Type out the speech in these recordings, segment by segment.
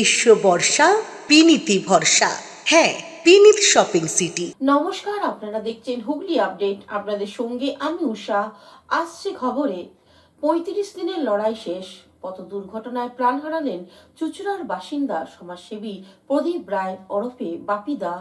গ্রীষ্ম বর্ষা বিনীতি ভরসা। হ্যাঁ, বিনীত শপিং সিটি। নমস্কার, আপনারা দেখছেন হুগলি আপডেট। আপনাদের সঙ্গে আমি উষা। আসছে খবরে ৩৫ দিনের লড়াই শেষ। পথ দুর্ঘটনায় প্রাণ হারালেন চুঁচুড়ার বাসিন্দা সমাজসেবী প্রদীপ রায় ওরফে বাপিদা।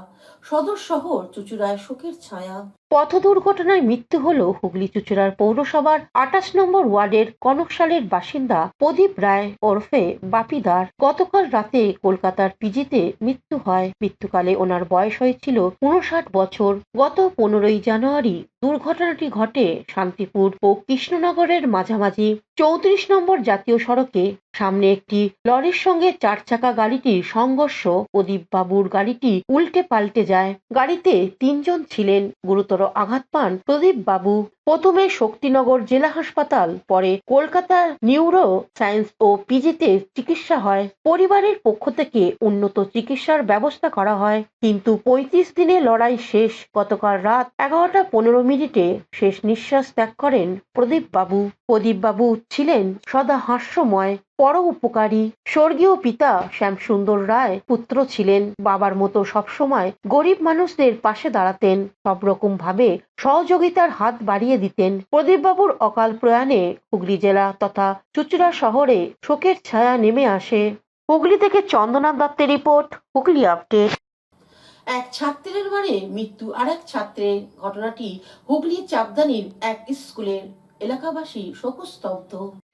সদর শহর চুঁচুড়ায় শোকের ছায়া। পথ দুর্ঘটনায় মৃত্যু হল হুগলি চুঁচুড়ার পৌরসভার ২৮ নম্বর ওয়ার্ডের কনকশালের বাসিন্দা প্রদীপ রায় ওরফে বাপিদার। গতকাল রাতে কলকাতার পিজিতে মৃত্যু হয়। মৃত্যুকালে ওনার বয়স হয়েছিল ৫৯ বছর। গত ১৫ই জানুয়ারি দুর্ঘটনাটি ঘটে শান্তিপুর ও কৃষ্ণনগরের মাঝামাঝি ৩৪ নম্বর জাতীয় সড়কে। সামনে একটি লরির সঙ্গে ৪ চাকা গাড়িটির সংঘর্ষ। প্রদীপ বাবুর গাড়িটি উল্টে পাল্টে যায়। গাড়িতে ৩ জন ছিলেন। গুরুতর আঘাত পান প্রদীপ বাবু। প্রথমে শক্তিনগর জেলা হাসপাতাল, পরে কলকাতা নিউরো সায়েন্স ও পিজিতে চিকিৎসা হয়। পরিবারের পক্ষ থেকে উন্নত চিকিৎসার ব্যবস্থা করা হয়, কিন্তু ৩৫ দিনে লড়াই শেষ। গতকাল রাত ১১টা ১৫ শেষ নিঃশ্বাস ত্যাগ করেন প্রদীপ বাবু। প্রদীপ বাবু ছিলেন সদা হাস্যময়, পরোপকারী। স্বর্গীয় পিতা শ্যামসুন্দর রায় পুত্র ছিলেন। বাবার মতো সবসময় গরিব মানুষদের পাশে দাঁড়াতেন, সব রকম ভাবে সহযোগিতার হাত বাড়িয়ে দিতেন। প্রদীপ বাবুর অকাল প্রয়াণে হুগলি জেলা তথা চুঁচুড়া শহরে শোকের ছায়া নেমে আসে। হুগলি থেকে চন্দনা দত্তের রিপোর্ট, হুগলি আপডেট। এক ছাত্রের মারে মৃত্যু আর এক ছাত্রের। ঘটনাটি হুগলির চাপদানির এক স্কুলের। এলাকাবাসী শোকস্তব্ধ।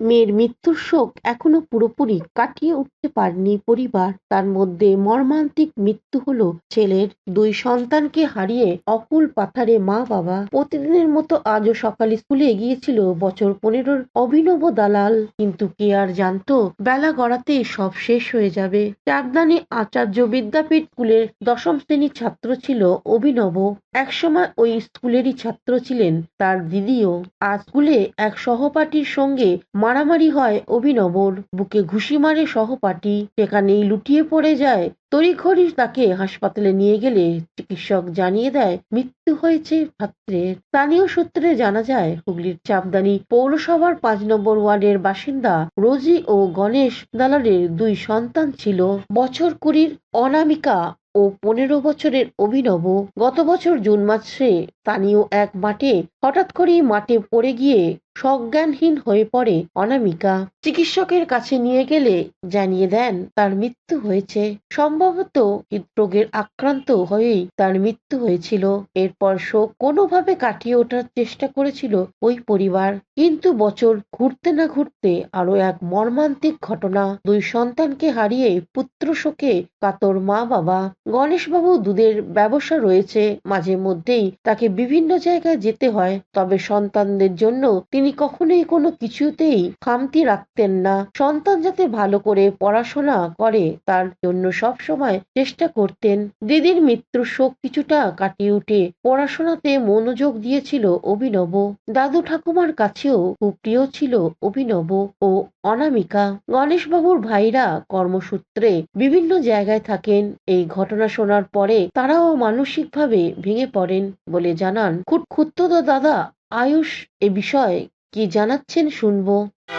মেয়ের মৃত্যুর শোক এখনো পুরোপুরি কাটিয়ে উঠতে পারেনি পরিবার। তার মধ্যে মর্মান্তিক মৃত্যু হলো ছেলের। ২ সন্তানকে হারিয়ে অকুল পাথারে মা বাবা। প্রতিদিনের মতো আজও সকালে স্কুলে গিয়েছিল বছর ১৫-র অভিনব দালাল। কিন্তু কে আর জানতো বেলা গড়াতেই সব শেষ হয়ে যাবে। চাকদানি আচার্য বিদ্যাপীঠ স্কুলের ১০ম শ্রেণীর ছাত্র ছিল অভিনব। একসময় ওই স্কুলেরই ছাত্র ছিলেন তার দিদিও। আজ স্কুলে এক সহপাঠীর সঙ্গে মারামারি হয় অভিনবর। বুকে ঘুষি মারে সহপাঠী, সেখানেই লুটিয়ে পড়ে যায়। তড়িঘড়ি তাকে হাসপাতালে নিয়ে গেলে চিকিৎসক জানিয়ে দেয় মৃত্যু হয়েছে ছাত্রের। স্থানীয় সূত্রে জানা যায়, হুগলির চাপদানি পৌরসভার ৫ নম্বর ওয়ার্ডের বাসিন্দা রোজি ও গণেশ দালালের ২ সন্তান ছিল। বছর ২০-র অনামিকা ও ১৫ বছরের অভিনব। গত বছর জুন মাসে স্থানীয় এক মাঠে হঠাৎ করেই মাঠে পড়ে গিয়ে সজ্ঞানহীন হয়ে পড়ে অনামিকা। চিকিৎসকের কাছে নিয়ে গেলে জানিয়ে দেন তার মৃত্যু হয়েছে। সম্ভবত হৃদরোগের আক্রান্ত হয়েই তার মৃত্যু হয়েছিল। এরপর শোক কোনোভাবে কাটিয়ে ওঠার চেষ্টা করেছিল ওই পরিবার, কিন্তু বছর ঘুরতে না ঘুরতে আরো এক মর্মান্তিক ঘটনা। ২ সন্তানকে হারিয়ে পুত্র শোকে কাতর মা বাবা। গণেশবাবু দুধের ব্যবসা রয়েছে, মাঝে মধ্যেই তাকে বিভিন্ন জায়গায় যেতে হয়। তবে সন্তানদের জন্য তিনি কখনোই কোনো কিছুতেই খামতি রাখতেন না। সন্তান যাতে ভালো করে পড়াশোনা করে তার জন্য সব সময় চেষ্টা করতেন। দিদির মৃত্যুর শোক কিছুটা কাটিয়ে উঠে পড়াশোনাতে মনোযোগ দিয়েছিল অভিনব। দাদু ঠাকুমার কাছেও খুব প্রিয় ছিল অভিনব ও অনামিকা। গণেশবাবুর ভাইরা কর্মসূত্রে বিভিন্ন জায়গায় থাকেন। এই ঘটনা শোনার পরে তারাও মানসিকভাবে ভেঙে পড়েন বলে জানান খুড়তুতো দাদা আয়ুষ। এ বিষয়ে কি জানাচ্ছেন শুনবো।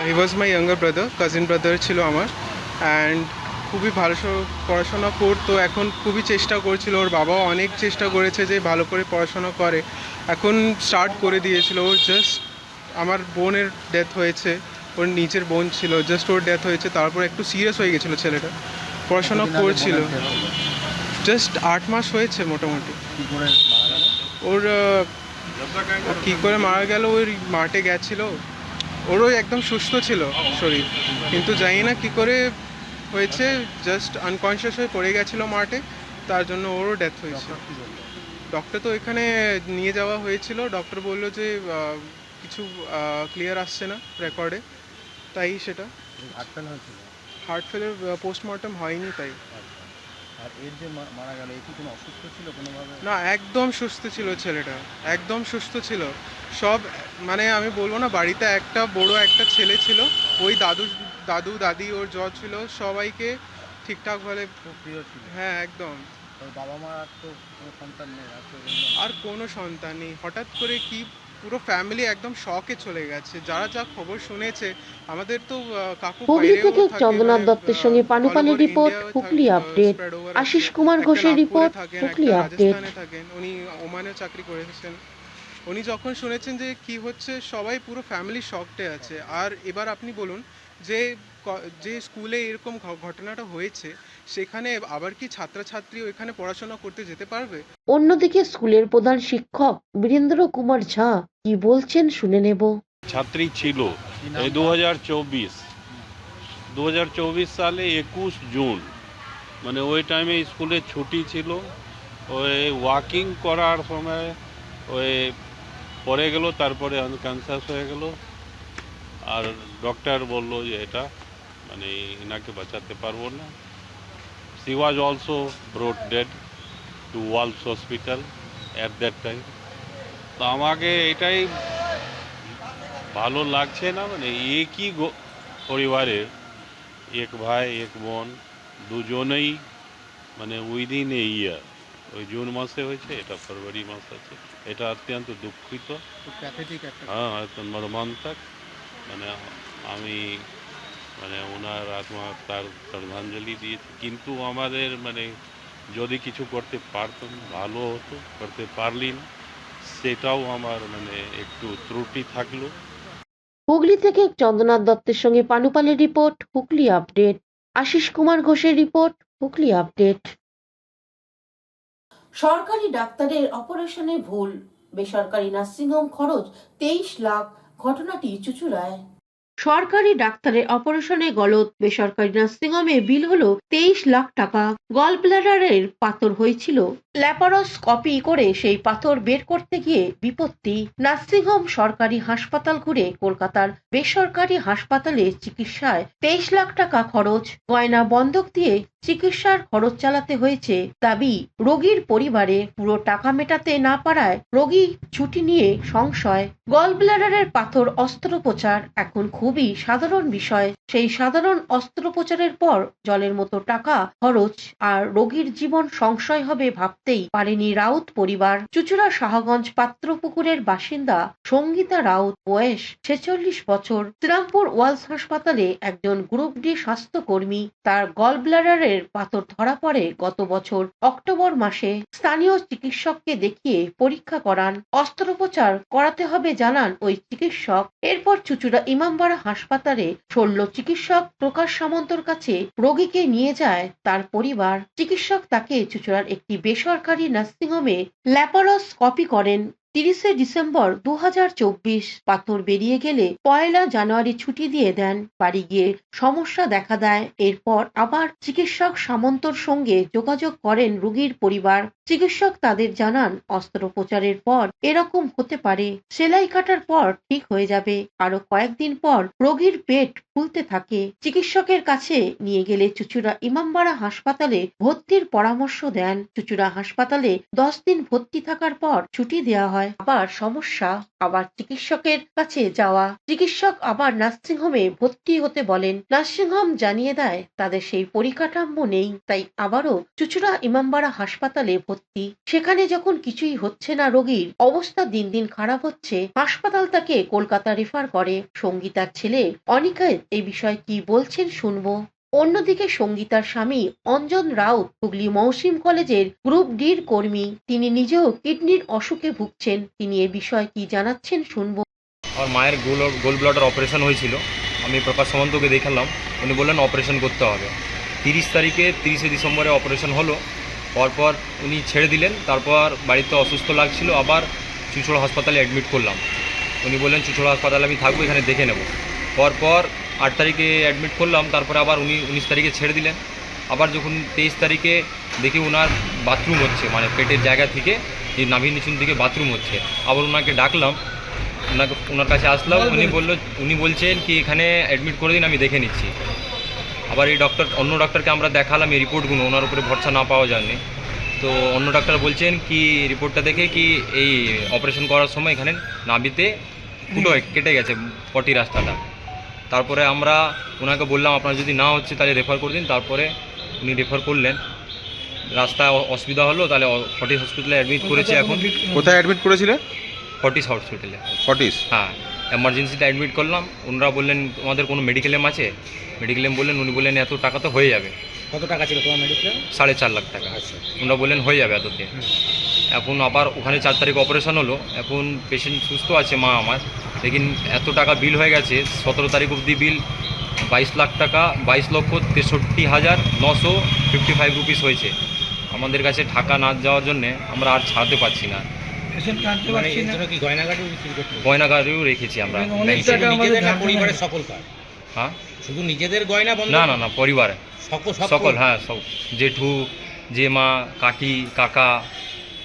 He was my younger brother, cousin brother ছিল আমার। অ্যান্ড খুবই ভালো পড়াশোনা করতো। এখন খুবই চেষ্টা করছিল, ওর বাবাও অনেক চেষ্টা করেছে যে ভালো করে পড়াশোনা করে। এখন স্টার্ট করে দিয়েছিল। ওর জাস্ট আমার বোনের ডেথ হয়েছে, ওর নিজের বোন ছিল, জাস্ট ওর ডেথ হয়েছে। তারপর একটু সিরিয়াস হয়ে গেছিলো ছেলেটা, পড়াশোনা করছিল। জাস্ট ৮ মাস হয়েছে মোটামুটি। ওর কী করে মারা গেল, ওই মাঠে গেছিলো, ওরও একদম সুস্থ ছিল শরীর, কিন্তু জানি না কী করে হয়েছে, জাস্ট আনকনশিয়াস হয়ে পড়ে গেছিলো মাঠে, তার জন্য ওরও ডেথ হয়েছে। ডক্টর তো এখানে নিয়ে যাওয়া হয়েছিল, ডক্টর বললো যে কিছু ক্লিয়ার আসছে না রেকর্ডে, তাই সেটা হার্ট ফেলের পোস্টমর্টম হয়নি তাই। আর এর যে মারা গেল, এ কি কোনো অসুস্থ ছিল কোনোভাবে? না, একদম সুস্থ ছিল ছেলেটা, একদম সুস্থ ছিল। সব মানে আমি বলবো না, বাড়িতে একটা বড় একটা ছেলে ছিল, ওই দাদু দাদি ওর জ্বর ছিল, সবাইকে ঠিকঠাকভাবে খুব প্রিয় ছিল। হ্যাঁ একদম। বাবা মা আর তো কোনো সন্তান নেই, আর কোনো সন্তান নেই। হঠাৎ করে কি পুরো ফ্যামিলি একদম শকে চলে গেছে। যারা যা খবর শুনেছে, আমাদের তো কাকু হুগলি বাইরেও থেকে থাকে, চন্দ্রনাথ মানে দত্তের সঙ্গে অল পানুপালের ওভার রিপোর্ট, ইন্ডিয়াও Hooghly update. Spread over Ashis আছে। কুমার একটা ঘোষের নাগপুরে রিপোর্ট, থাকেন, হুগলি একটা আপডেট। রাজস্থানে থাকেন, উনি ওমানেও চাকরি করেছেন। উনি যখন শুনেছেন যে কি হচ্ছে, সবাই পুরো ফ্যামিলি শকডে আছে। আর এবার আপনি বলুন যে যে স্কুলে এরকম ঘটনাটা হয়েছে, সেখানে আবার কি ছাত্রছাত্রী ওইখানে পড়াশোনা করতে যেতে পারবে? অন্যদিকে স্কুলের প্রধান শিক্ষক বীরেন্দ্র কুমার ঝা কি বলছেন শুনে নেব। ছাত্রী ছিল কি নাম এই তার? 2024 সালে 21 জুন, মানে ওই টাইমে স্কুলে ছুটি ছিল। ওই ওয়াকিং করার সময় ওই পড়ে গেল, তারপরে আনকনসিয়াস হয়ে গেল। আর ডক্টর বলল যে এটা মানে এনাকে বাঁচাতে পারবো না। She was also brought dead to Walls hospital at that time. তো আমাকে এটাই ভালো লাগছে না, মানে একই পরিবারের এক ভাই এক বোন দুজনেই মানে উইদিন এ ইয়ার, ওই জুন মাসে হয়েছে, এটা ফেব্রুয়ারি মাস আছে। এটা অত্যন্ত দুঃখিত, খুব প্যাথেটিক একটা হ্যাঁ অত্যন্ত মর্মান্তিক। মানে আমি মানে ওনার আত্মার শ্রদ্ধাঞ্জলি দিয়েছি, কিন্তু আমাদের মানে যদি কিছু করতে পারতাম ভালো হতো, করতে পারলি না, সেটাও আমার মানে একটু ত্রুটি থাকলো। হুগলি থেকে চন্দ্রনাথ দত্তের সঙ্গে পানুপালের রিপোর্ট, হুগলি আপডেট। আশিস কুমার ঘোষের রিপোর্ট, হুগলি আপডেট। সরকারি ডাক্তারের অপারেশনে ভুল, বেসরকারি নার্সিংহোম খরচ 23 লাখ, ঘটনাটি চুঁচুড়ায়। সরকারি ডাক্তারের অপারেশনে গলদ, বেসরকারি নার্সিংহোমে বিল হলো 23 লাখ টাকা। গল ব্লাডারের পাথর হয়েছিল, ল্যাপারোস্কোপি করে সেই পাথর বের করতে গিয়ে বিপত্তি। নার্সিংহোম সরকারি হাসপাতাল ঘুরে কলকাতার বেসরকারি হাসপাতালে চিকিৎসায় 23 লাখ টাকা খরচ। গয়না বন্ধক দিয়ে চিকিৎসার খরচ চালাতে হয়েছে দাবি রোগীর পরিবারে। পুরো টাকা মেটাতে না পারায় রোগী ছুটি নিয়ে সংশয়। গল ব্লাডারের পাথর অস্ত্রোপচার এখন খুবই সাধারণ বিষয়। সেই সাধারণ অস্ত্রোপচারের পর জলের মতো টাকা খরচ আর রোগীর জীবন সংশয় হবে ভাবতেই পারেনি রাউত পরিবার। চুঁচুড়া শাহগঞ্জ পাত্রপুকুরের বাসিন্দা সঙ্গীতা রাউত, বয়স 46 বছর, শ্রীরামপুর ওয়ালস হাসপাতালে একজন গ্রুপ ডি স্বাস্থ্যকর্মী। তার গল ব্লাডারের পাথর ধরা পড়ে গত বছর অক্টোবর মাসে। স্থানীয় চিকিৎসককে দেখিয়ে পরীক্ষা করান, অস্ত্রোপচার করাতে হবে জানান ওই চিকিৎসক। এরপর চুঁচুড়া ইমামবাড়া হাসপাতালে শল্য চিকিৎসক প্রকাশ সামন্তর কাছে রোগীকে নিয়ে যায় তার পরিবার। চিকিৎসক তাকে চুঁচুড়ার একটি বেসরকারি নার্সিংহোমে ল্যাপারোস্কোপি করেন। 30 ডিসেম্বর 2024 পাথর বেরিয়ে গেলে 1 জানুয়ারি ছুটি দিয়ে দেন। বাড়ি গিয়ে সমস্যা দেখা দেয়। এরপর আবার চিকিৎসক সামন্তর সঙ্গে যোগাযোগ করেন রোগীর পরিবার। চিকিৎসক তাদের জানান অস্ত্রোপচারের পর এরকম হতে পারে, সেলাই কাটার পর ঠিক হয়ে যাবে। আরো কয়েকদিন পর রোগীর পেট ফুলতে থাকে। চিকিৎসকের কাছে নিয়ে গেলে চুঁচুড়া ইমামবাড়া হাসপাতালে ভর্তির পরামর্শ দেন। চুঁচুড়া হাসপাতালে 10 দিন ভর্তি থাকার পর ছুটি দেওয়া হয়। আবার সমস্যা, আবার চিকিৎসকের কাছে যাওয়া। চিকিৎসক আবার নার্সিংহোমে ভর্তি হতে বলেন। নার্সিংহোম জানিয়ে দেয় তাদের সেই পরিকাঠামো নেই, তাই আবারও চুঁচুড়া ইমামবাড়া হাসপাতালে ভর্তি। সেখানে যখন কিছুই হচ্ছে না, রোগীর অবস্থা দিন দিন খারাপ হচ্ছে, হাসপাতাল তাকে কলকাতা রেফার করে। সঙ্গীতার ছেলে অনিকেত এই বিষয়ে কি বলছেন শুনবো। অন্যদিকে সঙ্গীতার স্বামী অঞ্জন রাউত হুগলি মৌসিম কলেজের গ্রুপ ডির কর্মী। তিনি নিজেও কিডনির অসুখে ভুগছেন। তিনি এ বিষয়ে কি জানাচ্ছেন শুনবো। আমার মায়ের গোল ব্লাডার অপারেশন হয়েছিল। আমি প্রকাশ সামন্তকে দেখালাম, উনি বললেন অপারেশন করতে হবে। 30 ডিসেম্বরে অপারেশন হলো। পরপর উনি ছেড়ে দিলেন। তারপর বাড়িতে অসুস্থ লাগছিল, আবার চুঁচুড়া হাসপাতালে অ্যাডমিট করলাম। উনি বললেন চুঁচুড়া হাসপাতালে আমি থাকবো, এখানে দেখে নেব। পরপর 8 তারিখে অ্যাডমিট করলাম। তারপরে আবার উনি 19 তারিখে ছেড়ে দিলেন। আবার যখন 23 তারিখে দেখি ওনার বাথরুম হচ্ছে, মানে পেটের জায়গা থেকে এই নাভির নিচুন দিকে বাথরুম হচ্ছে। আবার ওনাকে ডাকলাম, ওনার কাছে আসলাম। উনি বলছেন কি এখানে অ্যাডমিট করে দিন, আমি দেখে নিচ্ছি। আবার এই অন্য ডক্টরকে আমরা দেখালাম এই রিপোর্টগুলো, ওনার উপরে ভরসা না পাওয়া যায়নি। তো অন্য ডাক্তার বলছেন কি রিপোর্টটা দেখে কি এই অপারেশন করার সময় এখানে নাভিতে ফুটো কেটে গেছে পটি রাস্তাটা। তারপরে আমরা ওনাকে বললাম আপনার যদি না হচ্ছে তাহলে রেফার করে দিন। তারপরে উনি রেফার করলেন। রাস্তায় অসুবিধা হলো, তাহলে ফর্টিস হসপিটালে অ্যাডমিট করেছে। এখন কোথায় অ্যাডমিট করেছিলে? ফর্টিস হসপিটালে। ফর্টিস? হ্যাঁ, এমার্জেন্সিতে অ্যাডমিট করলাম। ওনারা বললেন আমাদের কোনো মেডিক্লেম আছে? মেডিক্লেম বললেন, উনি বললেন এত টাকা তো হয়ে যাবে। কত টাকা ছিল তোমার মেডিক্লেম? 4.5 লাখ টাকা। আচ্ছা। ওনারা বললেন হয়ে যাবে এততে। এখন আবার ওখানে 4 তারিখ অপারেশন হলো। এখন পেশেন্ট সুস্থ আছে মা আমার, লেকিন এত টাকা বিল হয়ে গেছে। 17 তারিখ অবধি বিল 22 লাখ টাকা, 22,63,955 রুপিস হয়েছে। আমাদের কাছে টাকা না যাওয়ার জন্যে আমরা আর ছাড়তে পারছি না। মানে এর জন্য কি গয়নাগাটিও বিক্রি করতে হবে? গয়নাগাড়িও রেখেছি আমরা। শুধু নিজেদের না পরিবারের সকল কার? হ্যাঁ, শুধু নিজেদের গয়না বন্ধ? না না না, পরিবারে সকল। সকল। হ্যাঁ, সব জেঠু, জেমা, কাকি, কাকা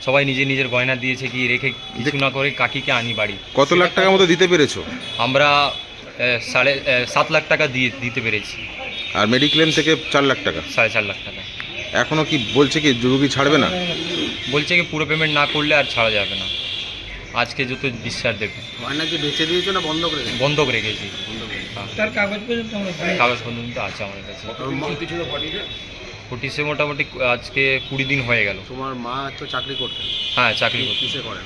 সবাই নিজের গয়না দিয়েছে, কি রেখে কিছু না করে কাকিকে আনি বাড়ি। কত লাখ টাকা মতো দিতে পেরেছো? আমরা 7.5 লাখ টাকা দিতে পেরেছি। আর মেডিক্লেম থেকে 4 লাখ টাকা? 4.5 লাখ টাকা। এখনো কি বলছে কি রুগী ছাড়বে না? বলছে কি পুরো পেমেন্ট না করলে আর ছাড়া যাবে না, আজকে যত ডিসচার্জ দেবে। গয়না কি বেচে দিয়েছো না বন্ধ করে দিয়েছো? বন্ধক রেখেছি। তার কাগজ পর্যন্ত আমরা কাগজ পর্যন্ত আছে আমাদের কাছে। ফর্টিসে মোটামুটি আজকে 20 দিন হয়ে গেল। তোমার মা তো চাকরি করতেন? হ্যাঁ, চাকরি করতে। কিসে করেন?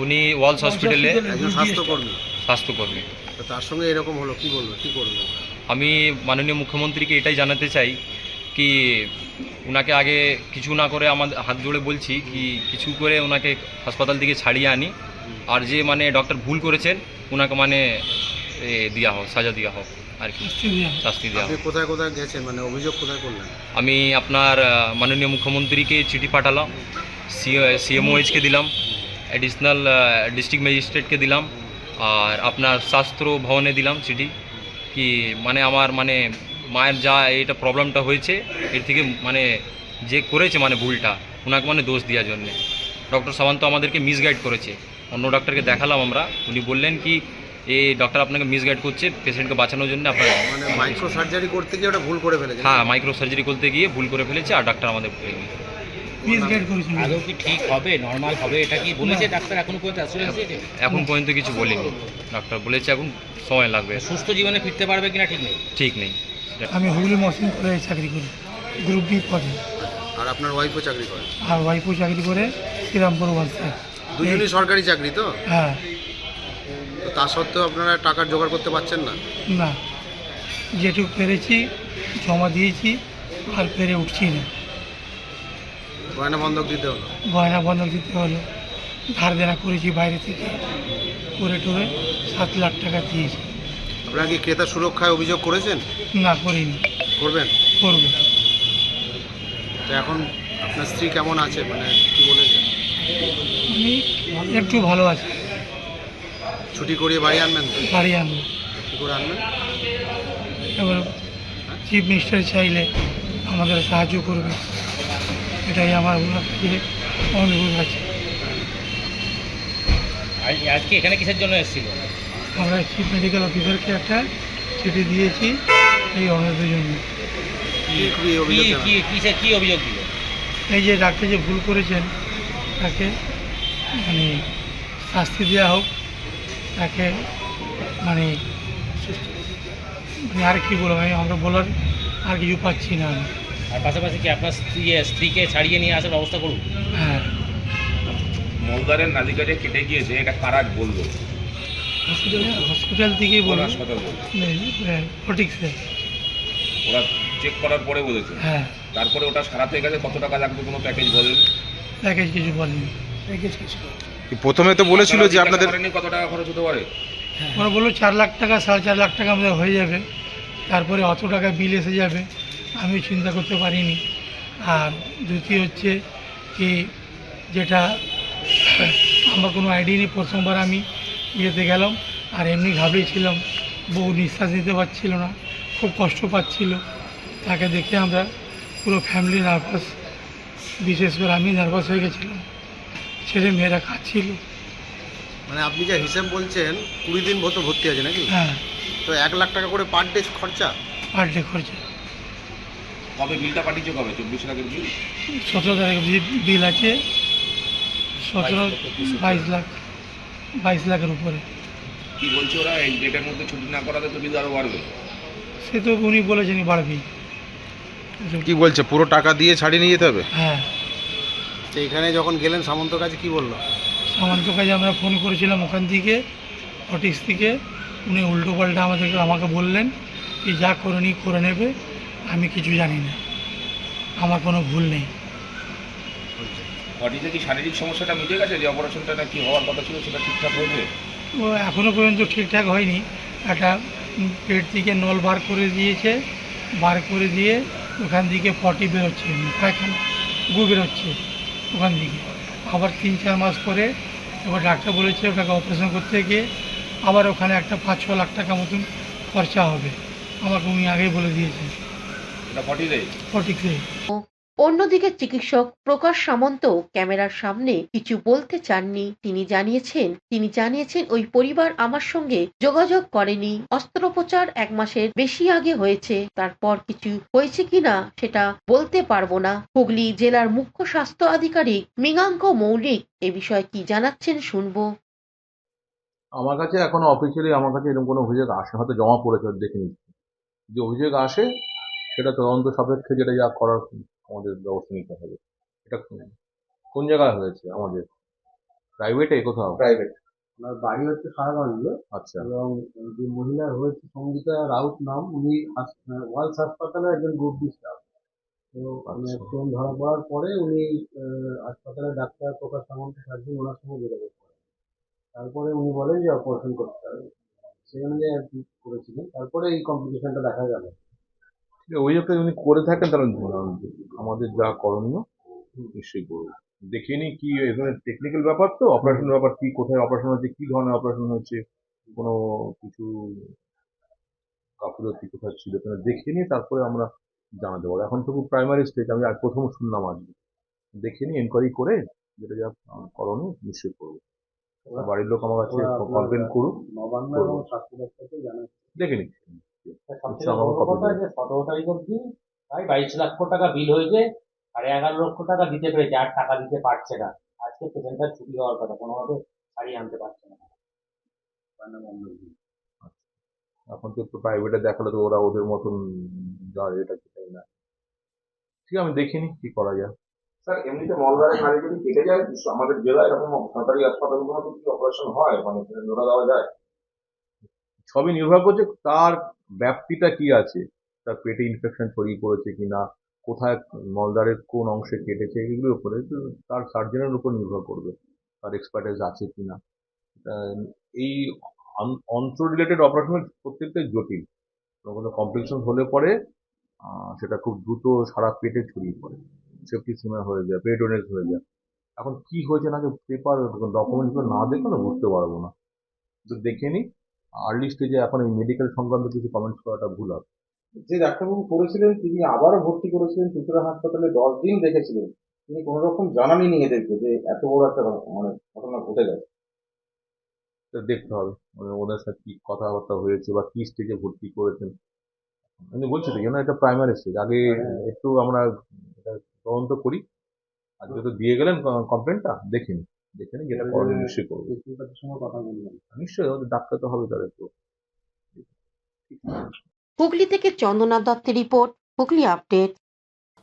উনি ওয়ালস হসপিটালে একজন স্বাস্থ্যকর্মী। স্বাস্থ্যকর্মী। তো তার সঙ্গে এরকম হলো, কি বলবো, কি করবো? আমি মাননীয় মুখ্যমন্ত্রীকে এটাই জানাতে চাই কি ওনাকে আগে কিছু না করে আমাদের হাত জোড়ে বলছি কি কিছু করে ওনাকে হাসপাতাল থেকে ছাড়িয়ে আনি, আর যে মানে ডক্টর ভুল করেছেন ওনাকে মানে দেওয়া হোক, সাজা দেওয়া হোক আর কি, শাস্তি দেওয়া আপনি হোক। কোথায় কোথায় গেছেন, মানে অভিযোগ কোথায় করলেন? আমি আপনার মাননীয় মুখ্যমন্ত্রীকে চিঠি পাঠালাম, সিএমওএইচকে দিলাম, অ্যাডিশনাল ডিস্ট্রিক্ট ম্যাজিস্ট্রেটকে দিলাম, আর আপনার স্বাস্থ্য ভবনে দিলাম চিঠি কি মানে আমার মানে মায়ের যা এটা প্রবলেমটা হয়েছে এর থেকে মানে যে করেছে মানে ভুলটা ওনাকে মানে দোষ দেওয়ার জন্যে ডক্টর সামন্ত আমাদেরকে মিসগাইড করেছে। অন্য ডক্টরকে দেখালাম আমরা, উনি বললেন কি এই ডক্টর আপনাকে মিসগাইড করছে পেশেন্টকে বাঁচানোর জন্য। আপনার মানে মাইক্রো সার্জারি করতে গিয়ে ওটা ভুল করে ফেলেছে? হ্যাঁ, মাইক্রো সার্জারি করতে গিয়ে ভুল করে ফেলেছে আর ডাক্তার আমাদের আদৌ কি ঠিক হবে, নর্মাল হবে, এটা কি বলেছে ডাক্তার এখনো পর্যন্ত অ্যাসুরেন্স দিয়েছে? এখন পর্যন্ত কিছু বলিনি। ডাক্তার বলেছে এখন সময় লাগবে, সুস্থ জীবনে ফিরতে পারবে কিনা ঠিক নেই। ঠিক নেই। আমি হুগলি মহসিন কলেজে চাকরি করি, গ্রুপ বি পদে। আর আপনার ওয়াইফও চাকরি করে? আর ওয়াইফও চাকরি করে শ্রীরামপুর ওয়ালসে। দুজনই সরকারি চাকরি তো? হ্যাঁ। তো তা সত্ত্বেও আপনারা টাকার জোগাড় করতে পারছেন না? না, যেটুকু পেরেছি জমা দিয়েছি, আর পেরে উঠছি না। গয়না বন্ধক দিতে হলো? গয়না বন্ধক দিতে হলো, ধার দেনা করেছি বাইরে থেকে, করে টোরে 7 লাখ টাকা দিয়েছি। আপনারা কি ক্রেতা সুরক্ষায় অভিযোগ করেছেন? না, করিনি। করবেন? করবে। তো এখন আপনার স্ত্রী কেমন আছে, মানে কি বলেছে? আমি একটু ভালো আছি, ছুটি করিয়ে বাড়ি আনবেন তো? বাড়ি আনবো। কী করে আনবেন? এবার চিফ মিনিস্টার চাইলে আমাদের সাহায্য করবে, এটাই আমার ওনার কাছে অনুরোধ আছে। আজকে এখানে কিসের জন্য এসেছিল? আমরা চিফ মেডিকেল অফিসারকে একটা চিঠি দিয়েছি এই অনুরোধের জন্য। কি অভিযোগ? কি অভিযোগ দিল? এই যে ডাক্তার যে ভুল করেছেন তাকে মানে শাস্তি দেওয়া হোক, তাকে মানে মানে আর কি বলবো, আমরা বলার আর কিছু পাচ্ছি না আমি। আর পাশাপাশি কি আপনার স্ত্রীকে ছাড়িয়ে নিয়ে আসার ব্যবস্থা করুন? হ্যাঁ। মলদারের নালিকাটা কেটে গিয়েছে, এটা কারা বললো? হসপিটাল থেকেই বলবো, হাসপাতাল বললো, ফটিক্সে। ওরা চেক করার পরে বলেছে। হ্যাঁ। তারপরে ওটা সারাতে গেলে কত টাকা লাগবে কোনো প্যাকেজ বলেন? প্যাকেজ কিছু বলেনি, প্যাকেজ কিছু। প্রথমে তো বলেছিল যে আপনাদের কত টাকা খরচ হতে পারে? ওরা বললো 4 লাখ টাকা 4.5 লাখ টাকা আমাদের হয়ে যাবে, তারপরে অত টাকা বিল এসে যাবে, আমিও চিন্তা করতে পারিনি। আর দ্বিতীয় হচ্ছে কি যেটা আমার কোনো আইডিয়া নেই, প্রথমবার আমি ইয়েতে গেলাম আর এমনি ঘাবড়েছিলাম, বউ নিঃশ্বাস নিতে পারছিল না, খুব কষ্ট পাচ্ছিল, তাকে দেখে আমরা পুরো ফ্যামিলি নার্ভাস, বিশেষ করে আমি নার্ভাস হয়ে গেছিলাম, ছেলে মেয়েরা কাঁদছিল। মানে আপনি যা হিসাব বলছেন 20 দিন মতো ভর্তি আছে নাকি? হ্যাঁ। তো 1 লাখ টাকা করে পার ডে খরচা? পার ডে খরচা। কবে বিলটা পাঠিয়েছে, কবে? 24 লাখের বিল? 17 তারিখ বিল আছে, 22 লাখের উপরে। কি বলছে ওরা, এই ডেটের মধ্যে ছুটি না করাতে তো বিল আরও বাড়বে? সে তো উনি বলেছেন বাড়বি। কি বলছে পুরো টাকা দিয়ে ছাড়িয়ে নিয়ে যেতে হবে? হ্যাঁ। তো এখানে যখন গেলেন সামন্তর কাছে কি বললো? সামন্ত কাজে আমরা ফোন করেছিলাম ওখান থেকে অটিক্স থেকে, উনি উল্টো পাল্টা আমাকে বললেন কি যা করে নেবে, আমি কিছু জানি না, আমার কোনো ভুল নেই। বডিতে কি শারীরিক সমস্যাটা মিটে গেছে? যে অপারেশনটা নাকি হওয়ার কথা ছিল সেটা ঠিকঠাক হয়েছে? ও এখনও পর্যন্ত ঠিকঠাক হয়নি। একটা পেট থেকে নল বার করে দিয়েছে, বার করে দিয়ে ওখান থেকে পটি বেরোচ্ছে, পায়খানা গু বেরোচ্ছে ওখান থেকে। আবার 3-4 মাস পরে এবার ডাক্তার বলেছে ওটাকে অপারেশন করতে গিয়ে আবার ওখানে একটা 5-6 লাখ টাকা মতন খরচা হবে, আমাকে উনি আগেই বলে দিয়েছেন। এটা ফটিকসে। অন্যদিকে চিকিৎসক প্রকাশ সামন্ত ক্যামেরার সামনে কিছু বলতে চাননি। তিনি জানিয়েছেন ওই পরিবার আমার সঙ্গে যোগাযোগ করেনি। অস্ত্রোপচার 1 মাসের বেশি আগে হয়েছে, তারপর কিছু হয়েছে কিনা সেটা বলতে পারবো না। হুগলি জেলার মুখ্য স্বাস্থ্য আধিকারিক মৃগাঙ্ক মৌলিক এ বিষয়ে কি জানাচ্ছেন শুনবো। আমার কাছে এখনো অফিসিয়ালি আমার কাছে এরকম কোনো অভিযোগ আসে, হয়তো জমা পড়েছে, দেখে নিচ্ছি। যে অভিযোগ আসে সেটা তদন্ত সাপেক্ষে যেটা যা করার আমাদের ব্যবস্থা নিতে হবে। এটা কোন জায়গায় হয়েছে? আমাদের প্রাইভেটে? কোথাও প্রাইভেট? ওনার বাড়ি হচ্ছে সারাগঞ্জে। আচ্ছা, এবং যে মহিলার হয়েছে সঙ্গীতা রাউত নাম, উনি ওয়ালস হাসপাতালে একজন গ্রুপ ডি স্টাফ। তো অ্যাক্সিডেন্ট ধরা পড়ার পরে উনি হাসপাতালে ডাক্তার প্রকাশ সামন্ত সার্জন ওনার সঙ্গে যোগাযোগ করেন। তারপরে উনি বলেন যে অপারেশন করতে হবে, সেখানে যে আর কি করেছিলেন। তারপরে এই কমপ্লিকেশনটা দেখা গেল। অভিযোগটা উনি করে থাকেন তাহলে আমাদের যা করণীয় নিশ্চয়ই করবো। দেখিয়ে নিই কি এখানে টেকনিক্যাল ব্যাপার, তো অপারেশন ব্যাপার, কি কোথায় অপারেশন হচ্ছে, কি ধরনের অপারেশন হচ্ছে, কোনো কিছু গাফিলতি কোথায় ছিল কিনা দেখিয়ে নিয়ে তারপরে আমরা জানাতে পারবো। এখন তো খুব প্রাইমারি স্টেজ, আমি আর প্রথম শুনলাম আজকে। দেখিয়ে নিই, এনকোয়ারি করে যেটা যা করণীয় নিশ্চয়ই করবো। বাড়ির লোক আমার কাছে কমপ্লেন করুক, নবান্ন এবং স্বাস্থ্য দপ্তরকে জানাচ্ছি। দেখে নিচ্ছি। 17 তারিখ অব্দি প্রায় 22 লক্ষ টাকা বিল হয়েছে, 11.5 লক্ষ টাকা দিতে পেরেছে, আর টাকা দিতে পারছে না। আজকে পেশেন্টটার ছুটি হওয়ার কথা, কোনোভাবে ছাড়িয়ে আনতে পারছে না। এখন তো একটু প্রাইভেটে দেখালে তো ওরা ওদের মতন যা এটা সেটাই না। ঠিক আছে, আমি দেখিনি কি করা যায়। স্যার, এমনিতে মলদারের নারী যদি কেটে যায় আমাদের জেলায় এরকম সরকারি হাসপাতালগুলোতে কি অপারেশন হয়, মানে জোড়া দেওয়া যায়? সবই নির্ভর করছে তার ব্যাপ্তিটা কি আছে, তার পেটে ইনফেকশন ছড়িয়ে পড়েছে কিনা, কোথায় মলদারের কোন অংশে কেটেছে, এগুলোর উপরে তার সার্জনের উপর নির্ভর করবে, তার এক্সপার্টাইজ আছে কিনা। এই অন্ত্র রিলেটেড অপারেশন প্রত্যেকটাই জটিল, কোনো কমপ্লিকেশন হলে পরে সেটা খুব দ্রুত সারা পেটে ছড়িয়ে পড়ে, সেপ্টিসিমিয়া হয়ে যায়, পেরিটোনিয়াস হয়ে যায়। এখন কি হয়েছে না, পেপার ডকুমেন্টস না দেখলে না বুঝতে পারবো না, তো দেখে নিই। আর্লি স্টেজে এখন এই মেডিকেল সংক্রান্ত কিছু কমেন্টস করাটা ভুল হবে। যে ডাক্তারবাবু করেছিলেন তিনি আবারও ভর্তি করেছিলেন চুঁচুড়া হাসপাতালে, 10 দিন রেখেছিলেন। তিনি কোনো রকম জানাননি এদেরকে যে এত বড় একটা মানে ঘটনা ঘটে গেছে। দেখতে হবে ওদের সাথে কি কথাবার্তা হয়েছে বা কি স্টেজে ভর্তি করেছেন। আমি বলছি তো যেন এটা প্রাইমারি স্টেজ, আগে একটু আমরা এটা তদন্ত করি। আর যেহেতু দিয়ে গেলেন কমপ্লেনটা, দেখে নিই যেটা করণীয় নিশ্চয়ই করবো। সঙ্গে কথা বলবেন নিশ্চয়ই ওদের ডাক্তার তো হবে তাদের তো। হুগলি থেকে চন্দনা দত্তের রিপোর্ট, হুগলি আপডেট।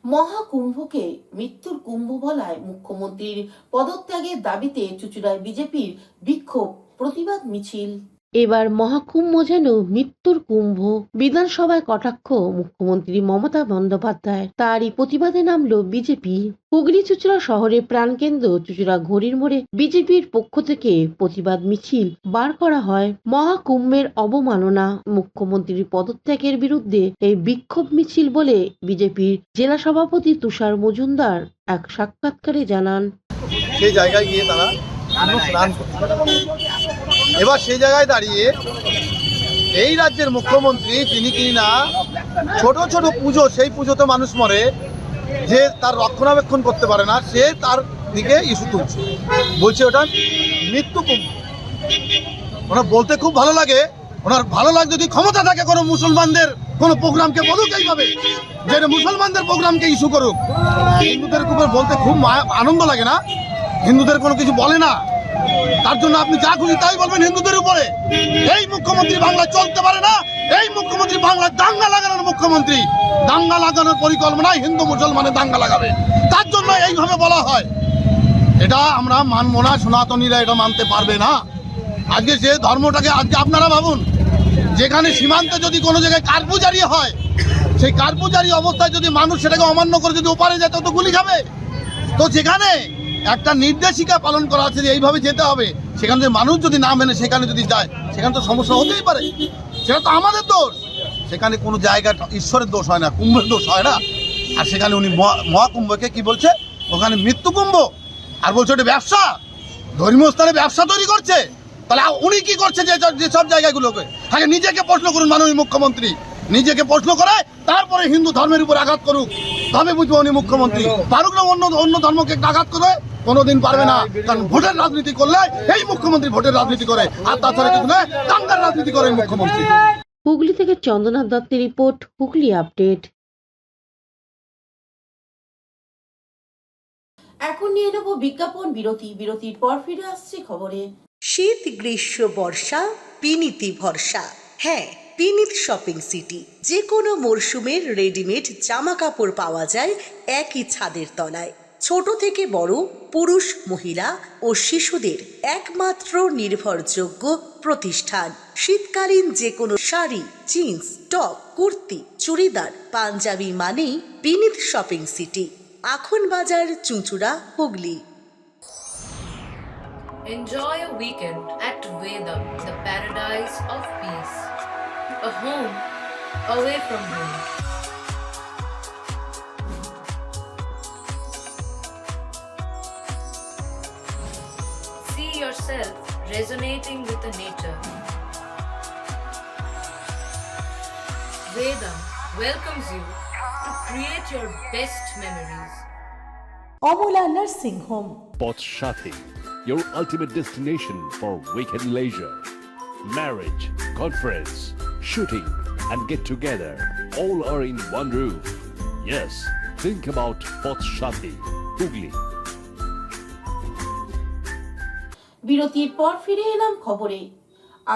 মহাকুম্ভকে মৃত্যুর কুম্ভ বলায় মুখ্যমন্ত্রীর পদত্যাগের দাবিতে চুঁচুড়ায় বিজেপির বিক্ষোভ প্রতিবাদ মিছিল। এবার মহাকুম্ভ যেন মৃত্যুর কুম্ভ, বিধানসভায় কটাক্ষ মুখ্যমন্ত্রী মমতা বন্দ্যোপাধ্যায়। তারই প্রতিবাদে নামলো বিজেপি। হুগলি চুঁচুড়া শহরের প্রাণকেন্দ্র চুঁচুড়া ঘড়ির মোড়ে বিজেপির পক্ষ থেকে প্রতিবাদ মিছিল বার করা হয়। মহাকুম্ভের অবমাননা, মুখ্যমন্ত্রীর পদত্যাগের বিরুদ্ধে এই বিক্ষোভ মিছিল বলে বিজেপির জেলা সভাপতি তুষার মজুমদার এক সাক্ষাৎকারে জানান। সেই জায়গায় গিয়ে তারা স্নান করছে। এবার সেই জায়গায় দাঁড়িয়ে এই রাজ্যের মুখ্যমন্ত্রী, তিনি কিনা ছোট ছোট পুজো, সেই পুজোতে মানুষ মরে, যে তার রক্ষণাবেক্ষণ করতে পারে না, সে তার দিকে ইস্যু তুলছে, বলছে ওটা মৃত্যু কুম্ভ। ওনার বলতে খুব ভালো লাগে, ওনার ভালো লাগে যদি ক্ষমতা থাকে কোনো মুসলমানদের কোনো প্রোগ্রামকে বলুক এইভাবে, যে মুসলমানদের প্রোগ্রামকে ইস্যু করুক। হিন্দুদের উপর বলতে খুব আনন্দ লাগে না, হিন্দুদের কোনো কিছু বলে না, তার জন্য আপনি যা খুশি তাই বলবেন হিন্দুদের উপরে। এই মুখ্যমন্ত্রী বাংলা চলতে পারে না, এই মুখ্যমন্ত্রী বাংলায় দাঙ্গা লাগানোর মুখ্যমন্ত্রী। দাঙ্গা লাগানোর পরিকল্পনায় হিন্দু মুসলমানের দাঙ্গা লাগাবে, তার জন্য এইভাবে বলা হয়। এটা আমরা মানব না, সনাতনীরা এটা মানতে পারবে না। আজকে যে ধর্মটাকে আজকে আপনারা ভাবুন, যেখানে সীমান্তে যদি কোনো জায়গায় কারপুজারি হয়, সেই কারপুজারি অবস্থায় যদি মানুষ সেটাকে অমান্য করে যদি ওপারে যায় তো গুলি খাবে। তো যেখানে একটা নির্দেশিকা পালন করা আছে যে এইভাবে যেতে হবে, সেখানে যদি মানুষ যদি না মেনে সেখানে যদি যায়, সেখানে তো সমস্যা হতেই পারে। সেটা তো আমাদের দোষ। সেখানে কোনো জায়গাটা ঈশ্বরের দোষ হয় না, কুম্ভের দোষ হয় না। আর সেখানে উনি মহাকুম্ভকে কি বলছে, ওখানে মৃত্যু কুম্ভ, আর বলছে ওটা ব্যবসা, ধর্মীয় স্থানে ব্যবসা তৈরি করছে। তাহলে উনি কি করছে যে সব জায়গাগুলোকে? আগে নিজেকে প্রশ্ন করুন মাননীয় মুখ্যমন্ত্রী, নিজেকে প্রশ্ন করে তারপরে হিন্দু ধর্মের উপর আঘাত করুক, তবে বুঝবো উনি মুখ্যমন্ত্রী। পারুক না অন্য ধর্মকে আঘাত করে? কোনোদিন পারবে না, কারণ ভোটের রাজনীতি করলে এই মুখ্যমন্ত্রী ভোটের রাজনীতি করে, আর তাছাড়া কিছু না, দাঙ্গার রাজনীতি করে মুখ্যমন্ত্রী। হুগলি থেকে চন্দ্রনাথ দত্তের রিপোর্ট, হুগলি আপডেট। এখন নিয়ে নেব বিজ্ঞাপন বিরতি। বিরতির পর ফিরে আসছে খবরে। শীত, গ্রীষ্ম, বর্ষা, পিনিতি ভরসা। হ্যাঁ, পিনিত শপিং সিটি। যে কোনো মরশুমের রেডিমেড জামা কাপড় পাওয়া যায় একই ছাদের তলায়। ছোট থেকে বড়, পুরুষ, মহিলা ও শিশুদের একমাত্র নির্ভরযোগ্য প্রতিষ্ঠান। শীতকালীন যে কোনো শাড়ি, জিন্স, টপ, কুর্তি, চুড়িদার, পাঞ্জাবি মানেই পিনিত শপিং সিটি। আখন বাজার, চুঁচুড়া, Hooghly. Enjoy a weekend at Vedam, the paradise of peace. A home away from home. See yourself resonating with the nature. Vedam welcomes you to create your best memories. Amala nursing home. Pothshathi, your ultimate destination for weekend leisure. Marriage, conference, shooting, and get together all are in one roof. Yes, think about Pothshathi, Hugli. বিরতির পর ফিরে এলাম খবরে।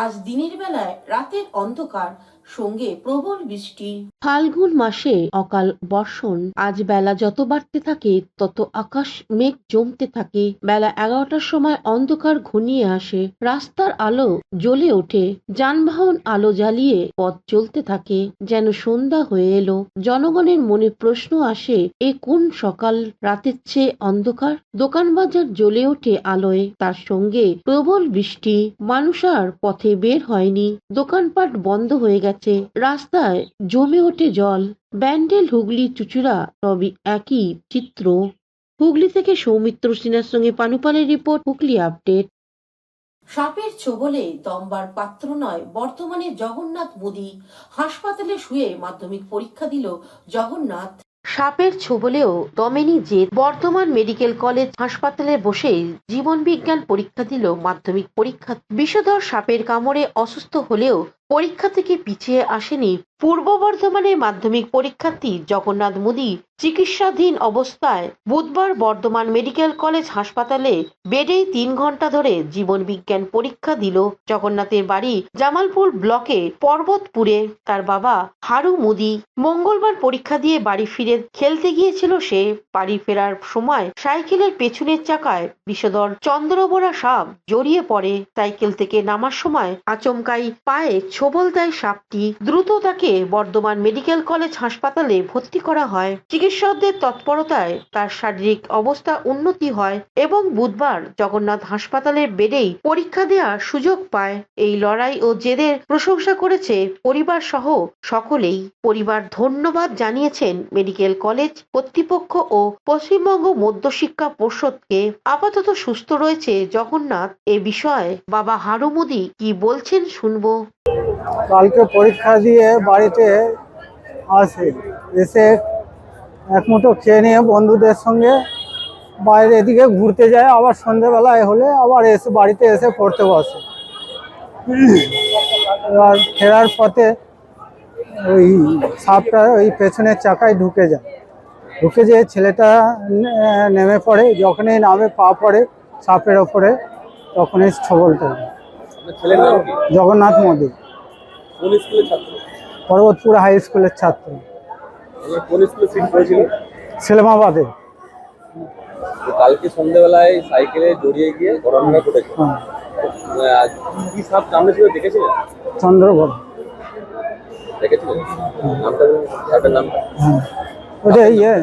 আজ দিনের বেলায় রাতের অন্ধকার, সঙ্গে প্রবল বৃষ্টি। ফাল্গুন মাসে অকাল বর্ষণ। আজ বেলা যত বাড়তে থাকে তত আকাশ মেঘ জমতে থাকে। বেলা 11টার সময় অন্ধকার ঘনিয়ে আসে, রাস্তার আলো জ্বলে ওঠে, যানবাহন আলো জ্বালিয়ে পথ চলতে থাকে, যেন সন্ধ্যা হয়ে এলো। জনগণের মনে প্রশ্ন আসে, এ কোন সকাল? রাতের চেয়ে অন্ধকার। দোকান বাজার জ্বলে ওঠে আলোয়, তার সঙ্গে প্রবল বৃষ্টি। মানুষ আর পথে বের হয়নি, দোকানপাট বন্ধ হয়ে গেছে, রাস্তায় জমে ওঠে জল। ব্যান্ডেল, হুগলি, চুঁচুড়া সবই একই চিত্র। হুগলি থেকে সৌমিত্র সিনহার সঙ্গে পানুপালের রিপোর্ট, হুগলি আপডেট। সাপের ছোবলে দমবার পাত্র নয় বর্তমানে জগন্নাথ মোদী। হাসপাতালে শুয়ে মাধ্যমিক পরীক্ষা দিল জগন্নাথ। সাপের ছোবলেও দমেনি জেদ। বর্ধমান মেডিকেল কলেজ হাসপাতালে বসে জীবন বিজ্ঞান পরীক্ষা দিল মাধ্যমিক পরীক্ষা। বিষধর সাপের কামড়ে অসুস্থ হলেও পরীক্ষা থেকে পিছিয়ে আসেনি পূর্ব বর্ধমানের মাধ্যমিক পরীক্ষার্থী জগন্নাথ মোদী। চিকিৎসাধীন অবস্থায় বুধবার বর্ধমান মেডিকেল কলেজ হাসপাতালে বেডেই 3 ঘন্টা ধরে জীবন বিজ্ঞান পরীক্ষা দিল। জগন্নাথের বাড়ি জামালপুর ব্লকে পর্বতপুরে। তার বাবা হারু মোদী। মঙ্গলবার পরীক্ষা দিয়ে বাড়ি ফিরে খেলতে গিয়েছিল সে। বাড়ি ফেরার সময় সাইকেলের পেছনের চাকায় বিষধর চন্দ্রবোরা সাপ জড়িয়ে পড়ে। সাইকেল থেকে নামার সময় আচমকাই পায়ে ছোবল দেয় সাপটি। দ্রুত তাকে বর্ধমান মেডিকেল কলেজ হাসপাতালে ভর্তি করা হয়। চিকিৎসকদের তৎপরতায় তার শারীরিক অবস্থা উন্নতি হয় এবং বুধবার জগন্নাথ হাসপাতালের বেডেই পরীক্ষা দেওয়ার সুযোগ পায়। এই লড়াই ও জেদের প্রশংসা করেছে পরিবার সহ সকলেই। পরিবার ধন্যবাদ জানিয়েছেন মেডিকেল কলেজ কর্তৃপক্ষ ও পশ্চিমবঙ্গ মধ্যশিক্ষা পর্ষদকে। আপাতত সুস্থ রয়েছে জগন্নাথ। এ বিষয়ে বাবা হারু মোদী কি বলছেন শুনবো। কালকে পরীক্ষা দিয়ে বাড়িতে আসে, এসে এক মুঠো খেয়ে নিয়ে বন্ধুদের সঙ্গে বাইরে এদিকে ঘুরতে যায়, আবার সন্ধ্যেবেলায় হলে আবার এসে বাড়িতে এসে পড়তে বসে। এবার ফেরার পথে ওই সাপটা ওই পেছনের চাকায় ঢুকে যায়। ঢুকে যেয়ে ছেলেটা নেমে পড়ে, যখনই নামে পা পড়ে সাপের ওপরে তখনই ছোবলটা। জগন্নাথ মোদী, পর্বতপুর হাই স্কুলের ছাত্র। সেলেমাবাদে। তো কালকে সন্ধ্যেবেলায় সাইকেলে জড়িয়ে গিয়ে ঘটনাটা ঘটেছে। কি সাপ কামড়েছিল দেখেছিলেন? চন্দ্রবর। দেখেছিলেন? নামটা বলুন, সাপের নামটা ওটা ইয়ে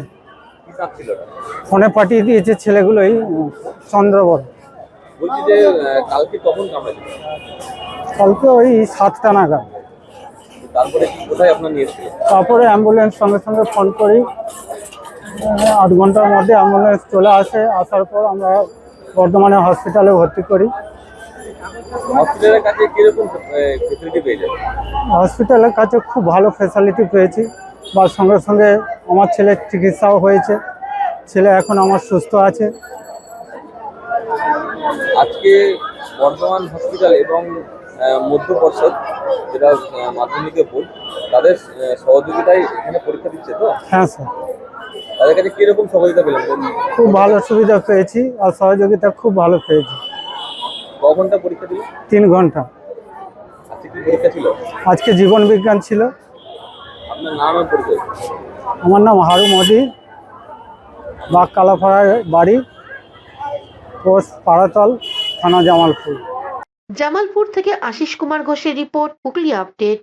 কি সাপ ছিল ওটা? ফোনে পাঠিয়ে দিয়েছে ছেলেগুলোই, চন্দ্রবর। বলছি যে কালকে কখন কামড়েছিল? কালকে ওই 7টা নাগাদ। তারপরে কোথায় আপনার নিয়ে এসেছিলেন? তারপরে অ্যাম্বুলেন্স সঙ্গে সঙ্গে ফোন করি, 8 ঘন্টার মধ্যে অ্যাম্বুলেন্স চলে আসে। আসার পর আমরা বর্ধমানে হসপিটালে ভর্তি করি। হসপিটালের কাছে কিরকম ফেসিলিটি পেয়ে যাবে? হসপিটালের কাছে খুব ভালো ফ্যাসিলিটি পেয়েছি, বা সঙ্গে সঙ্গে আমার ছেলের চিকিৎসাও হয়েছে। ছেলে এখন আমার সুস্থ আছে। আজকে বর্ধমান হসপিটাল এবং মধ্য পর্ষদ, যেটা মাধ্যমিকের বোর্ড, তাদের সহযোগিতায় এখানে পরীক্ষা দিচ্ছে তো? হ্যাঁ স্যার, তাদের কাছে কিরকম সহযোগিতা পেলেন? খুব ভালো সুবিধা পেয়েছি আর সহযোগিতা খুব ভালো পেয়েছি। ক ঘন্টা পরীক্ষা দিল? 3 ঘন্টা। আজকে কি পরীক্ষা ছিল? আজকে জীবন বিজ্ঞান ছিল। আপনার নাম আর পরিচয়? আমার নাম হারু মোদি, বাগকালাপাড়ার বাড়ি, পোস্ট পাড়াতল, থানা জামালপুর। জামালপুর থেকে আশিস কুমার ঘোষের রিপোর্ট, হুগলি আপডেট।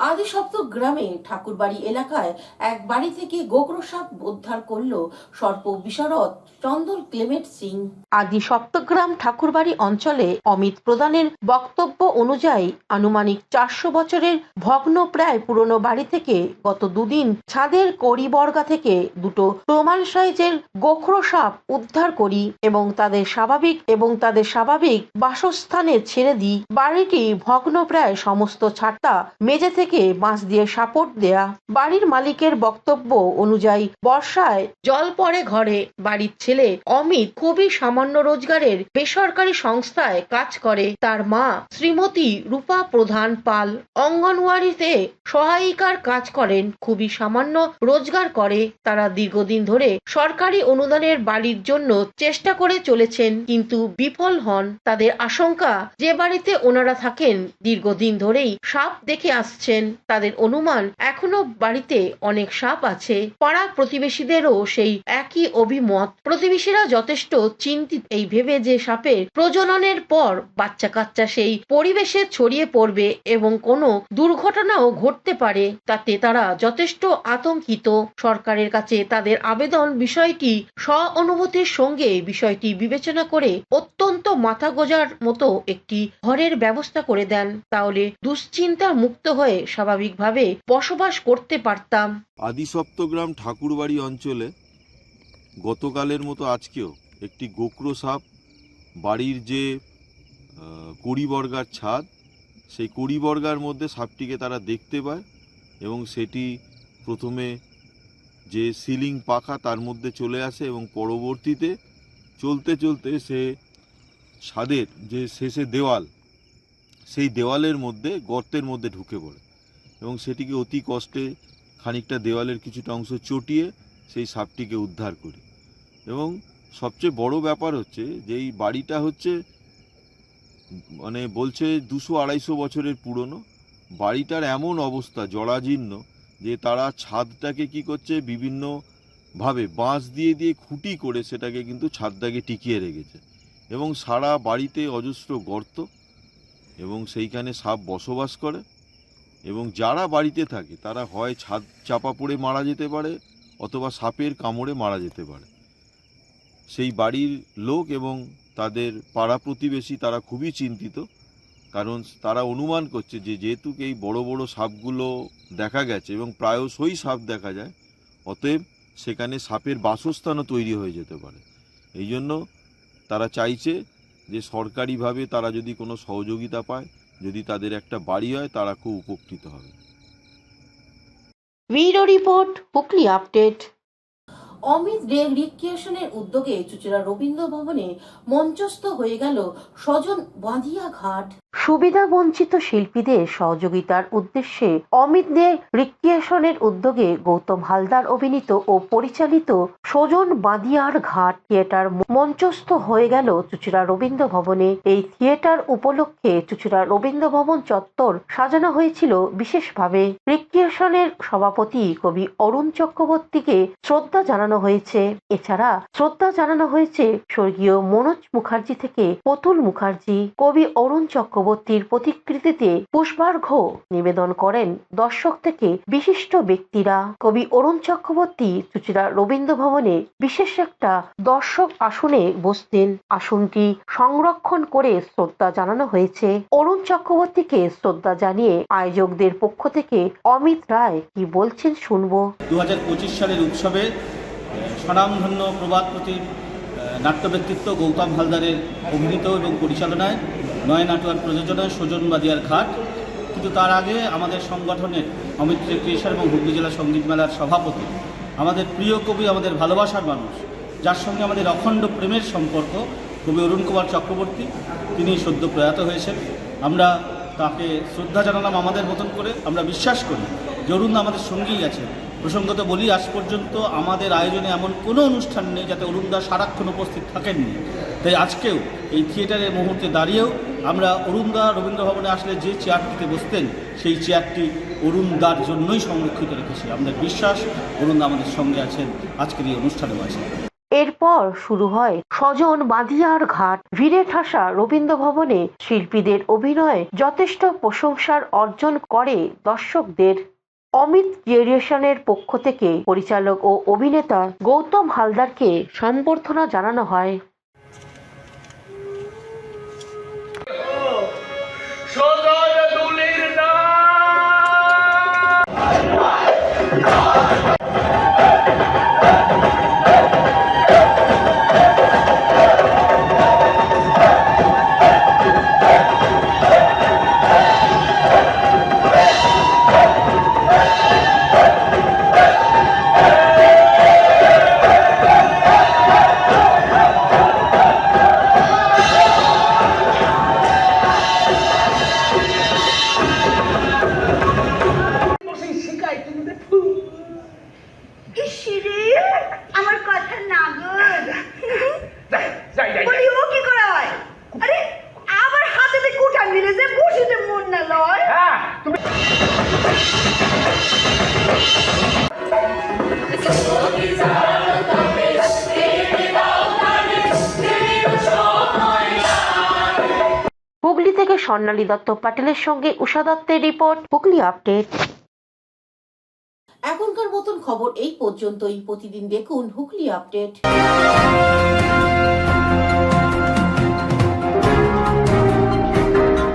আদি সপ্তক গ্রামে ঠাকুরবাড়ি এলাকায় এক বাড়ি থেকে গোগ্র সাপ উদ্ধার করল সর্প বিশারদ চন্দন ক্লেমেন্ট সিং। আদি সপ্তগ্রাম ঠাকুরবাড়ি অঞ্চলে অমিত প্রধানের বক্তব্য অনুযায়ী আনুমানিক 400 বছরের ভগ্ন প্রায় পুরনো বাড়ি থেকে গত দুদিন ছাদের কড়িবর্গা থেকে দুটো প্রমাণ সাইজের গোখরো সাপ উদ্ধার করি এবং তাদের স্বাভাবিক বাসস্থানে ছেড়ে দিই। বাড়িটি ভগ্ন প্রায় সমস্ত ছাদটা মেঝে থেকে বাঁশ দিয়ে সাপোর্ট দেয়া। বাড়ির মালিকের বক্তব্য অনুযায়ী বর্ষায় জল পড়ে ঘরে। বাড়ির ছেলে অমিত খুবই সামান্য রোজগারের বেসরকারি সংস্থায় কাজ করে। তার মা শ্রীমতী রূপা প্রধান পাল অঙ্গনওয়াড়িতে সহায়িকার কাজ করেন, খুবই সামান্য রোজগার করে। তারা দীর্ঘদিন ধরে সরকারি অনুদানের বাড়ির জন্য চেষ্টা করে চলেছেন, কিন্তু বিফল হন। তাদের আশঙ্কা, যে বাড়িতে ওনারা থাকেন দীর্ঘদিন ধরেই সাপ দেখে আসছেন। তাদের অনুমান এখনো বাড়িতে অনেক সাপ আছে। পাড়া প্রতিবেশীদেরও সেই একই অভিমত। প্রতিবেশীরা যথেষ্ট চিন্তিত এই ভেবে যে সাপের প্রজননের পর বাচ্চা কাচ্চা সেই পরিবেশে ছড়িয়ে পড়বে এবং কোনো দুর্ঘটনাও ঘটতে পারে, তাতে তারা যথেষ্ট আতঙ্কিত। সরকারের কাছে তাদের আবেদন, বিষয়টি সহানুভূতির সঙ্গে বিষয়টি বিবেচনা করে অত্যন্ত মাথা গোঁজার মতো একটি ঘরের ব্যবস্থা করে দেন, তাহলে দুশ্চিন্তা মুক্ত হয়ে স্বাভাবিকভাবে বসবাস করতে পারতাম। আদি সপ্তগ্রাম ঠাকুরবাড়ি অঞ্চলে গতকালের মতো আজকেও একটি গোখরো সাপ বাড়ির যে কড়িবর্গার ছাদ, সেই কড়িবর্গার মধ্যে সাপটিকে তারা দেখতে পায় এবং সেটি প্রথমে যে সিলিং পাখা তার মধ্যে চলে আসে এবং পরবর্তীতে চলতে চলতে সে ছাদের যে শেষে দেওয়াল, সেই দেওয়ালের মধ্যে গর্তের মধ্যে ঢুকে পড়ে এবং সেটিকে অতি কষ্টে খানিকটা দেওয়ালের কিছুটা অংশ চটিয়ে সেই সাপটিকে উদ্ধার করি। এবং সবচেয়ে বড় ব্যাপার হচ্ছে যে এই বাড়িটা হচ্ছে মানে বলছে 200-250 বছরের পুরনো। বাড়িটার এমন অবস্থা জরাজীর্ণ যে তারা ছাদটাকে কি করছে, বিভিন্নভাবে বাঁশ দিয়ে দিয়ে খুঁটি করে সেটাকে কিন্তু ছাদটাকে টিকিয়ে রেখেছে এবং সারা বাড়িতে অজস্র গর্ত এবং সেইখানে সাপ বসবাস করে এবং যারা বাড়িতে থাকে তারা হয় ছাদ চাপা পড়ে মারা যেতে পারে অথবা সাপের কামড়ে মারা যেতে পারে। সেই বাড়ির লোক এবং তাদের পাড়া প্রতিবেশী তারা খুবই চিন্তিত, কারণ তারা অনুমান করছে যে যেহেতু এই বড় বড় সাপগুলো দেখা গেছে এবং প্রায়শই সাপ দেখা যায়, অতএব সেখানে সাপের বাসস্থানও তৈরি হয়ে যেতে পারে। এই জন্য তারা চাইছে যে সরকারিভাবে তারা যদি কোনো সহযোগিতা পায়, যদি তাদের একটা বাড়ি হয়, তারা খুব উপকৃত হবে। Bureau report, Hooghly update. Amit De রিক্রিয়েশনের উদ্যোগে চুঁচুড়া রবীন্দ্র ভবনে মঞ্চস্থ হয়ে গেল স্বজন বাঁধিয়া ঘাট। সুবিধা বঞ্চিত শিল্পীদের সহযোগিতার উদ্দেশ্যে অমিত দে রিক্রিয়েশনের উদ্যোগে গৌতম হালদার অভিনীত ও পরিচালিত স্বজন বাঁধিয়ার ঘাট থিয়েটার মঞ্চস্থ হয়ে গেল চুঁচুড়া রবীন্দ্র ভবনে। এই থিয়েটার উপলক্ষে চুঁচুড়া রবীন্দ্র ভবন চত্বর সাজানো হয়েছিল বিশেষভাবে। রিক্রিয়েশনের সভাপতি কবি অরুণ চক্রবর্তীকে শ্রদ্ধা জানানো জানানো হয়েছে। এছাড়া শ্রদ্ধা জানানো হয়েছে স্বর্গীয় মনোজ মুখার্জি থেকে পুতুল মুখার্জি। কবি অরুণ চক্রবর্তীর প্রতিকৃতিতে পুষ্পার্ঘ্য নিবেদন করেন দর্শক থেকে বিশিষ্ট ব্যক্তিরা। কবি অরুণ চক্রবর্তী চুঁচুড়া রবীন্দ্র ভবনে বিশেষ একটা দর্শক আসনে বসতেন। আসনটি সংরক্ষণ করে শ্রদ্ধা জানানো হয়েছে। অরুণ চক্রবর্তীকে শ্রদ্ধা জানিয়ে আয়োজকদের পক্ষ থেকে অমিত রায় কি বলছেন শুনবো। 2025 সালের উৎসবে স্বনামধন্য প্রবাদপ্রতিম নাট্য ব্যক্তিত্ব গৌতম হালদারের অভিনীত এবং পরিচালনায় নয় নাটুয়ার প্রযোজনায় সুজন বাদিয়ার ঘাট। কিন্তু তার আগে আমাদের সংগঠনের অমিত্র ক্রিয়েশন এবং হুগলি জেলা সঙ্গীত মেলার সভাপতি, আমাদের প্রিয় কবি, আমাদের ভালোবাসার মানুষ, যার সঙ্গে আমাদের অখণ্ড প্রেমের সম্পর্ক, কবি অরুণ কুমার চক্রবর্তী, তিনি সদ্য প্রয়াত হয়েছেন। আমরা তাকে শ্রদ্ধা জানালাম আমাদের মতন করে। আমরা বিশ্বাস করি যে অরুণদা আমাদের সঙ্গেই আছেন। প্রসঙ্গত বলি, আজ পর্যন্ত আমাদের আয়োজনে এমন কোনো অনুষ্ঠান নেই যাতে অরুণদা সারাক্ষণ উপস্থিত থাকেননি। তাই আজকেও এই থিয়েটারের মুহূর্তে দাঁড়িয়েও আমরা অরুণদা রবীন্দ্র ভবনে আসলে যে চেয়ারটিতে বসতেন সেই চেয়ারটি অরুণদার জন্যই সংরক্ষিত রেখেছি। আমাদের বিশ্বাস অরুণদা আমাদের সঙ্গে আছেন, আজকের এই অনুষ্ঠানেও আছেন। এরপর শুরু হয় সজন বাদিয়ার ঘাট। ভিড়ে ঠাসা রবীন্দ্র ভবনে শিল্পীদের অভিনয় যথেষ্ট প্রশংসার অর্জন করে দর্শকদের। অমিত ক্রিয়েশনের পক্ষ থেকে পরিচালক ও অভিনেতা গৌতম হালদারকে সম্বর্ধনা জানানো হয়। আমার কথা না গো, বলি ও কি করে হয়? আরে আবার হাতেতে কুঠা মিলে যে বসিতে মন না লয়। হুগলি থেকে স্বর্ণালী দত্ত পাটেলের সঙ্গে উষা দত্তের রিপোর্ট, হুগলি আপডেট। এখনকার মতন খবর এই পর্যন্তই। প্রতিদিন দেখুন হুগলি আপডেট।